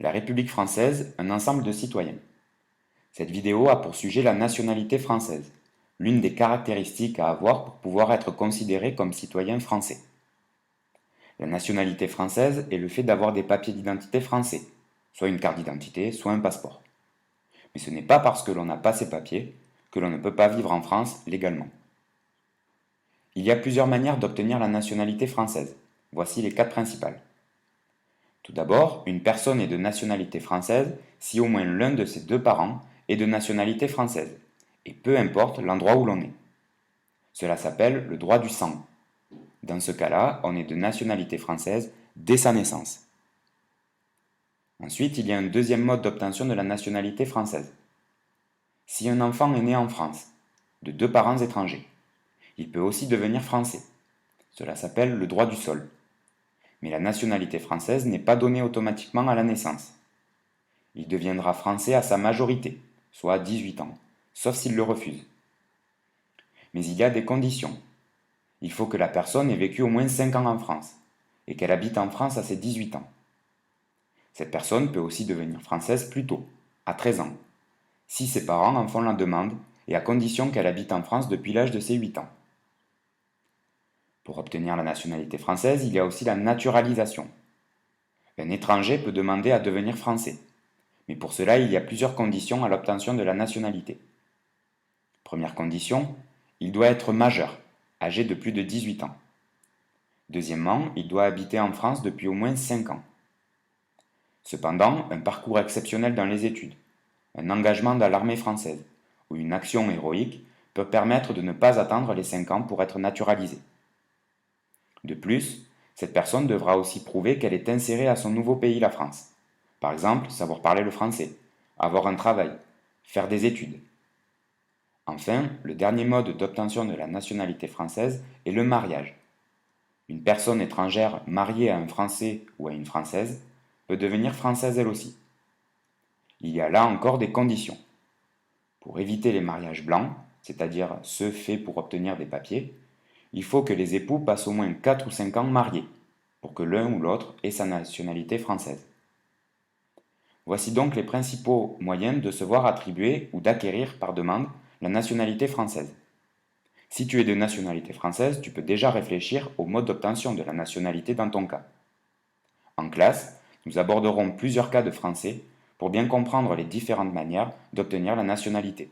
La République française, un ensemble de citoyens. Cette vidéo a pour sujet la nationalité française, l'une des caractéristiques à avoir pour pouvoir être considéré comme citoyen français. La nationalité française est le fait d'avoir des papiers d'identité français, soit une carte d'identité, soit un passeport. Mais ce n'est pas parce que l'on n'a pas ces papiers que l'on ne peut pas vivre en France légalement. Il y a plusieurs manières d'obtenir la nationalité française. Voici les 4 principales. Tout d'abord, une personne est de nationalité française si au moins l'un de ses deux parents est de nationalité française, et peu importe l'endroit où l'on est. Cela s'appelle le droit du sang. Dans ce cas-là, on est de nationalité française dès sa naissance. Ensuite, il y a un deuxième mode d'obtention de la nationalité française. Si un enfant est né en France, de deux parents étrangers, il peut aussi devenir français. Cela s'appelle le droit du sol. Mais la nationalité française n'est pas donnée automatiquement à la naissance. Il deviendra français à sa majorité, soit à 18 ans, sauf s'il le refuse. Mais il y a des conditions. Il faut que la personne ait vécu au moins 5 ans en France, et qu'elle habite en France à ses 18 ans. Cette personne peut aussi devenir française plus tôt, à 13 ans, si ses parents en font la demande et à condition qu'elle habite en France depuis l'âge de ses 8 ans. Pour obtenir la nationalité française, il y a aussi la naturalisation. Un étranger peut demander à devenir français, mais pour cela, il y a plusieurs conditions à l'obtention de la nationalité. Première condition, il doit être majeur, âgé de plus de 18 ans. Deuxièmement, il doit habiter en France depuis au moins 5 ans. Cependant, un parcours exceptionnel dans les études, un engagement dans l'armée française ou une action héroïque peut permettre de ne pas attendre les 5 ans pour être naturalisé. De plus, cette personne devra aussi prouver qu'elle est insérée à son nouveau pays, la France. Par exemple, savoir parler le français, avoir un travail, faire des études. Enfin, le dernier mode d'obtention de la nationalité française est le mariage. Une personne étrangère mariée à un Français ou à une Française peut devenir française elle aussi. Il y a là encore des conditions. Pour éviter les mariages blancs, c'est-à-dire ceux faits pour obtenir des papiers, il faut que les époux passent au moins 4 ou 5 ans mariés, pour que l'un ou l'autre ait sa nationalité française. Voici donc les principaux moyens de se voir attribuer ou d'acquérir par demande la nationalité française. Si tu es de nationalité française, tu peux déjà réfléchir au mode d'obtention de la nationalité dans ton cas. En classe, nous aborderons plusieurs cas de français pour bien comprendre les différentes manières d'obtenir la nationalité.